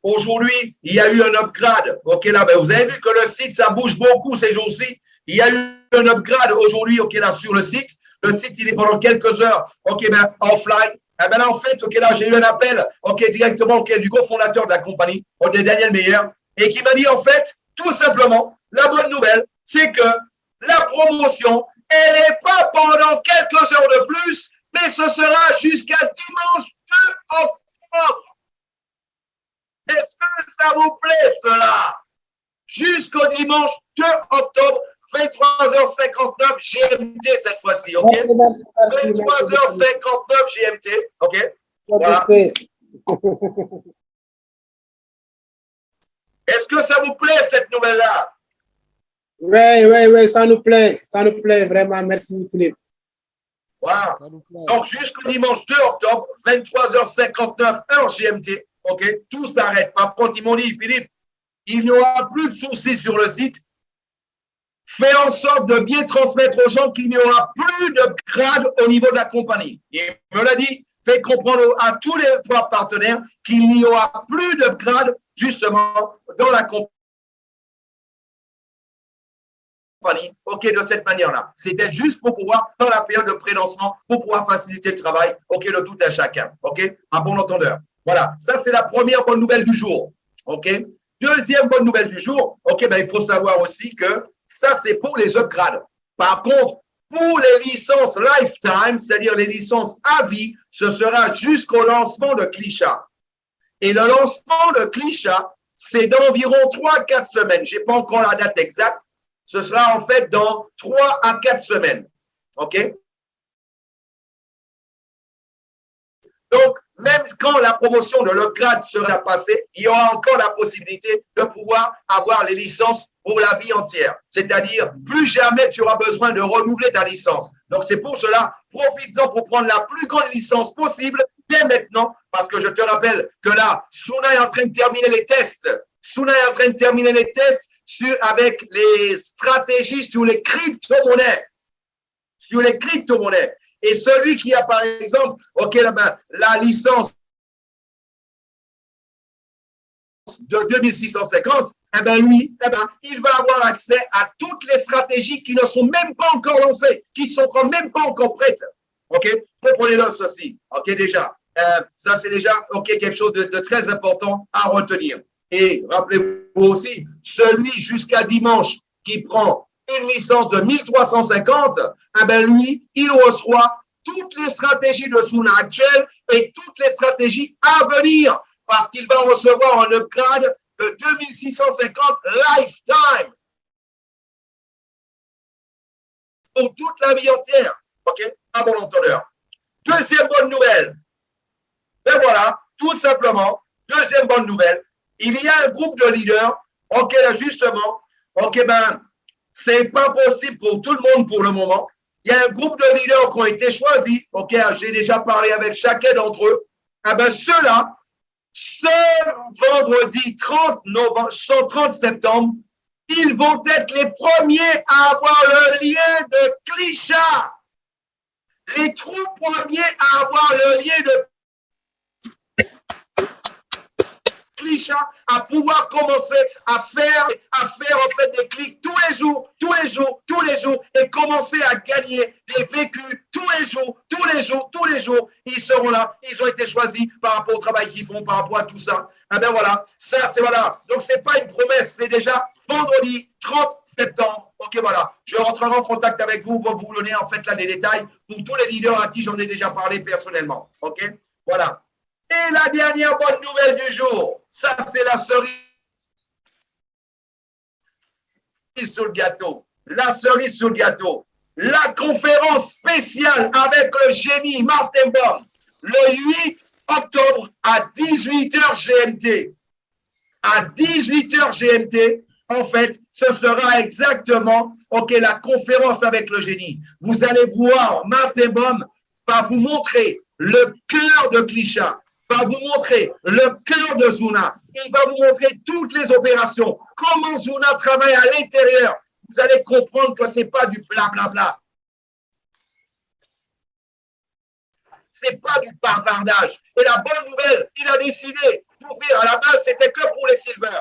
Aujourd'hui, il y a eu un upgrade. OK, là, ben, vous avez vu que le site, ça bouge beaucoup ces jours-ci. Il y a eu un upgrade aujourd'hui, OK, là, sur le site. Le site, il est pendant quelques heures, OK, ben, offline. Eh ben là, en fait, OK, là, j'ai eu un appel, OK, directement, OK, du cofondateur de la compagnie, OK, Daniel Meyer, et qui m'a dit, en fait, tout simplement, la bonne nouvelle, c'est que la promotion, elle n'est pas pendant quelques heures de plus, mais ce sera jusqu'à dimanche 2 octobre. Est-ce que ça vous plaît, cela? Jusqu'au dimanche 2 octobre, 23h59 GMT cette fois-ci, OK? 23h59 GMT, OK? Voilà. Est-ce que ça vous plaît, cette nouvelle-là? Oui, ça nous plaît vraiment. Merci, Philippe. Voilà. Donc, jusqu'au dimanche 2 octobre, 23h59 heure GMT, OK? Tout s'arrête. Par contre, ils m'ont dit, Philippe, il n'y aura plus de soucis sur le site. Fais en sorte de bien transmettre aux gens qu'il n'y aura plus de grade au niveau de la compagnie. Il me l'a dit, fais comprendre à tous les partenaires qu'il n'y aura plus de grade justement dans la compagnie. OK, de cette manière-là. C'était juste pour pouvoir, dans la période de pré-lancement, pour pouvoir faciliter le travail, OK, de tout à chacun. OK, à bon entendeur. Voilà, ça c'est la première bonne nouvelle du jour. OK. Deuxième bonne nouvelle du jour, OK, ben, il faut savoir aussi que ça, c'est pour les upgrades. Par contre, pour les licences lifetime, c'est-à-dire les licences à vie, ce sera jusqu'au lancement de Klisha. Et le lancement de Klisha, c'est d'environ 3-4 semaines. Je n'ai pas encore la date exacte. Ce sera en fait dans 3 à 4 semaines. OK? Donc, même quand la promotion de l'upgrade sera passée, il y aura encore la possibilité de pouvoir avoir les licences pour la vie entière. C'est-à-dire, plus jamais tu auras besoin de renouveler ta licence. Donc, c'est pour cela, profites-en pour prendre la plus grande licence possible dès maintenant, parce que je te rappelle que là, Suna est en train de terminer les tests. Suna est en train de terminer les tests avec les stratégies sur les crypto-monnaies. Sur les crypto-monnaies. Et celui qui a, par exemple, OK, la licence de 2650, eh ben lui, eh ben, il va avoir accès à toutes les stratégies qui ne sont même pas encore lancées, qui ne sont quand même pas encore prêtes. OK? Comprenez-le ceci. OK, déjà. Ça, c'est déjà OK, quelque chose de très important à retenir. Et rappelez-vous aussi, celui jusqu'à dimanche qui prend une licence de 1350, eh ben lui, il reçoit toutes les stratégies de Suna actuelles et toutes les stratégies à venir parce qu'il va recevoir un upgrade de 2650 lifetime pour toute la vie entière. OK? À bon entendeur. Deuxième bonne nouvelle. Ben voilà, tout simplement, deuxième bonne nouvelle. Il y a un groupe de leaders, OK, là, justement, OK, ben, c'est pas possible pour tout le monde pour le moment. Il y a un groupe de leaders qui ont été choisis. OK, j'ai déjà parlé avec chacun d'entre eux. Eh bien, ceux-là, ce vendredi 30 septembre, ils vont être les premiers à avoir le lien de Klisha. Les 3 premiers à avoir le lien de Klisha, à pouvoir commencer à faire en fait des clics tous les jours, et commencer à gagner des vécus tous les jours. Ils seront là, ils ont été choisis par rapport au travail qu'ils font, par rapport à tout ça. Eh bien voilà, ça c'est voilà. Donc c'est pas une promesse, c'est déjà vendredi 30 septembre. OK, voilà. Je rentrerai en contact avec vous pour vous donner en fait là des détails pour tous les leaders à qui j'en ai déjà parlé personnellement. OK, voilà. Et la dernière bonne nouvelle du jour, ça c'est la cerise sur le gâteau. La cerise sur le gâteau. La conférence spéciale avec le génie Martin Baum, le 8 octobre à 18h GMT. À 18h GMT, en fait, ce sera exactement la conférence avec le génie. Vous allez voir, Martin Baum va vous montrer le cœur de Klisha, va vous montrer le cœur de Suna. Il va vous montrer toutes les opérations, comment Suna travaille à l'intérieur. Vous allez comprendre que ce n'est pas du blablabla. Ce n'est pas du bavardage. Et la bonne nouvelle, il a décidé couvrir. À la base, c'était que pour les silver.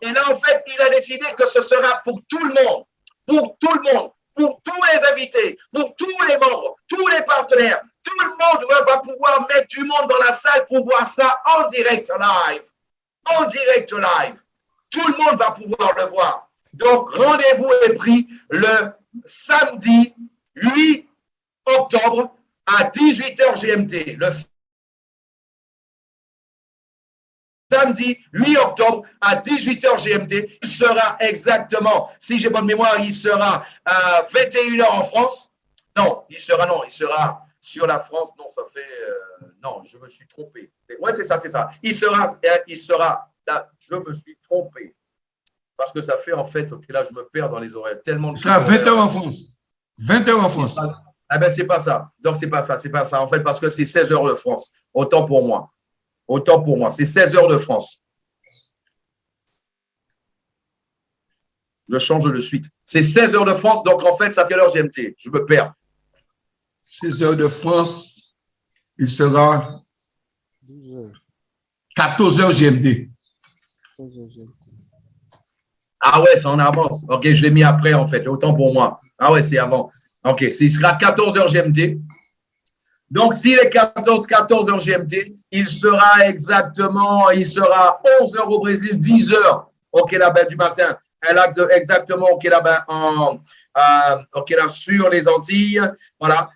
Et là, en fait, il a décidé que ce sera pour tout le monde. Pour tout le monde. Pour tous les invités. Pour tous les membres. Tous les partenaires. Tout le monde va pouvoir mettre du monde dans la salle pour voir ça en direct live. En direct live. Tout le monde va pouvoir le voir. Donc, rendez-vous est pris le samedi 8 octobre à 18h GMT. Le samedi 8 octobre à 18h GMT. Il sera exactement, si j'ai bonne mémoire, il sera à 21h en France. Non, il sera sur la France. Non, ça fait. Non, je me suis trompé. Oui, c'est ça, c'est ça. Il sera là, je me suis trompé. Parce que ça fait en fait, ok, là, je me perds dans les horaires. Tellement de. Il sera 20h en France. 20h en France. Ah ben, c'est pas ça. Donc, c'est pas ça. C'est pas ça. En fait, parce que c'est 16h de France. Autant pour moi. Autant pour moi. C'est 16h de France. Je change de suite. C'est 16h de France. Donc, en fait, ça fait l'heure GMT. Je me perds. 16h de France. Il sera 14h GMT. Ah ouais, c'est en avance. Ok, je l'ai mis après, en fait. Autant pour moi. Ah ouais, c'est avant. Ok, il sera 14h GMT. Donc, s'il est 14h GMT, il sera 11h au Brésil, 10h, ok, là-bas du matin. Exactement, ok, là-bas, ok, là, sur les Antilles. Voilà.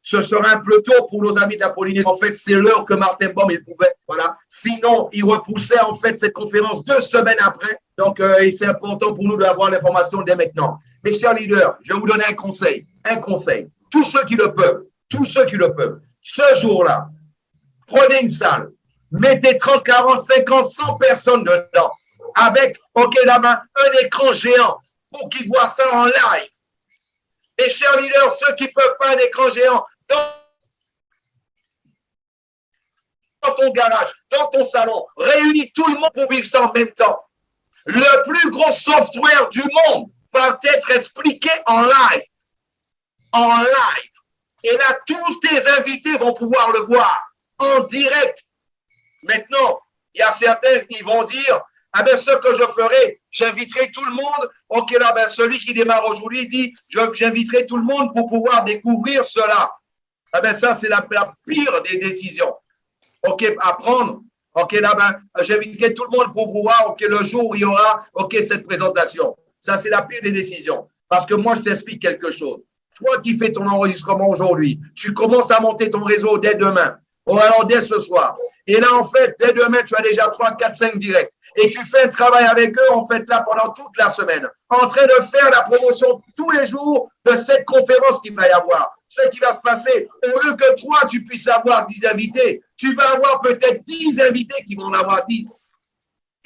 Ce sera un peu tôt pour nos amis de la Polynésie. En fait, c'est l'heure que Martin Baum, il pouvait. Voilà. Sinon, il repoussait en fait cette conférence 2 semaines après. Donc, c'est important pour nous d'avoir l'information dès maintenant. Mes chers leaders, je vais vous donner un conseil. Un conseil. Tous ceux qui le peuvent, ce jour-là, prenez une salle, mettez 30, 40, 50, 100 personnes dedans, avec, ok, là-bas, un écran géant pour qu'ils voient ça en live. Les chers leaders, ceux qui ne peuvent pas un écran géant, dans ton garage, dans ton salon, réunis tout le monde pour vivre ça en même temps. Le plus gros software du monde va être expliqué en live. En live. Et là, tous tes invités vont pouvoir le voir en direct. Maintenant, il y a certains qui vont dire, ah ben, ce que je ferai, j'inviterai tout le monde. Ok, là, ben, celui qui démarre aujourd'hui dit, j'inviterai tout le monde pour pouvoir découvrir cela. Ah ben, ça, c'est la pire des décisions. Ok, à prendre. Ok, là, ben, j'inviterai tout le monde pour pouvoir, ok, le jour où il y aura, ok, cette présentation. Ça, c'est la pire des décisions. Parce que moi, je t'explique quelque chose. Toi qui fais ton enregistrement aujourd'hui, tu commences à monter ton réseau dès demain. Ou alors dès ce soir. Et là, en fait, dès demain, tu as déjà 3, 4, 5 directs. Et tu fais un travail avec eux, en fait, là, pendant toute la semaine. En train de faire la promotion tous les jours de cette conférence qu'il va y avoir. Ce qui va se passer, au lieu que toi, tu puisses avoir 10 invités, tu vas avoir peut-être 10 invités qui vont en avoir 10.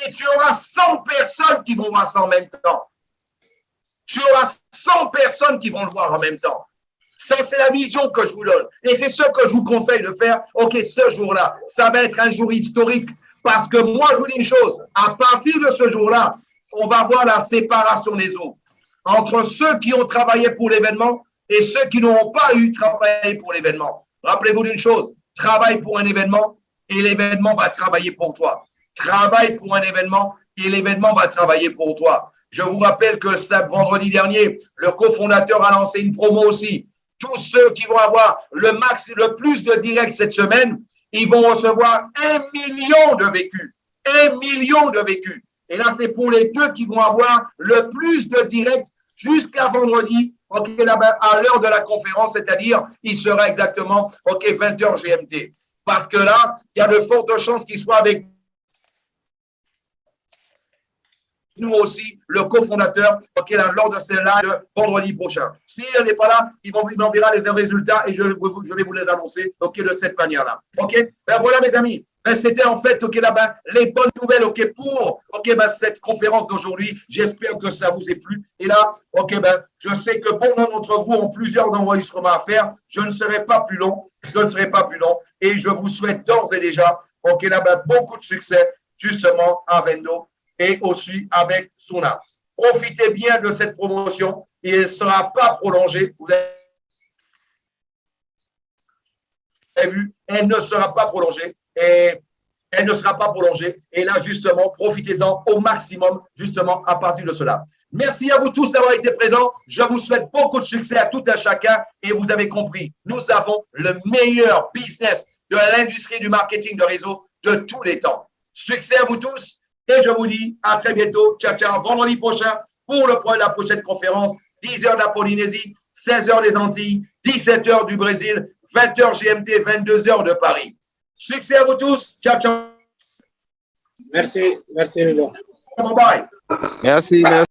Et tu auras 100 personnes qui vont voir ça en même temps. Tu auras 100 personnes qui vont le voir en même temps. Ça, c'est la vision que je vous donne. Et c'est ce que je vous conseille de faire. OK, ce jour-là, ça va être un jour historique. Parce que moi, je vous dis une chose. À partir de ce jour-là, on va voir la séparation des eaux entre ceux qui ont travaillé pour l'événement et ceux qui n'auront pas eu travaillé pour l'événement. Rappelez-vous d'une chose. Travaille pour un événement et l'événement va travailler pour toi. Travaille pour un événement et l'événement va travailler pour toi. Je vous rappelle que vendredi dernier, le cofondateur a lancé une promo aussi. Tous ceux qui vont avoir le plus de directs cette semaine, ils vont recevoir 1 million de vécus. 1 million de vécus. Et là, c'est pour les deux qui vont avoir le plus de directs jusqu'à vendredi, okay, là-bas, à l'heure de la conférence, c'est-à-dire, il sera exactement 20h GMT. Parce que là, il y a de fortes chances qu'il soit avec nous aussi, le cofondateur, lors de celle-là, vendredi prochain. S'il n'est pas là, il m'enverra les résultats et je vais vous les annoncer de cette manière-là. OK? Ben voilà, mes amis. Ben, c'était en fait là-bas, les bonnes nouvelles pour cette conférence d'aujourd'hui. J'espère que ça vous ait plu. Et là, je sais que bon nombre d'entre vous ont plusieurs enregistrements à faire. Je ne serai pas plus long. Et je vous souhaite d'ores et déjà beaucoup de succès justement à Vendo et aussi avec Suna. Profitez bien de cette promotion et elle ne sera pas prolongée. avez vu, elle ne sera pas prolongée. Et elle ne sera pas prolongée. Et là, justement, profitez-en au maximum, justement, à partir de cela. Merci à vous tous d'avoir été présents. Je vous souhaite beaucoup de succès à tout un chacun. Et vous avez compris, nous avons le meilleur business de l'industrie du marketing de réseau de tous les temps. Succès à vous tous. Et je vous dis à très bientôt. Ciao, ciao. Vendredi prochain pour la prochaine conférence. 10 heures de la Polynésie, 16 heures des Antilles, 17 heures du Brésil, 20 heures GMT, 22 heures de Paris. Succès à vous tous. Ciao, ciao. Merci, merci, Ludo. Bye bye. Merci, merci.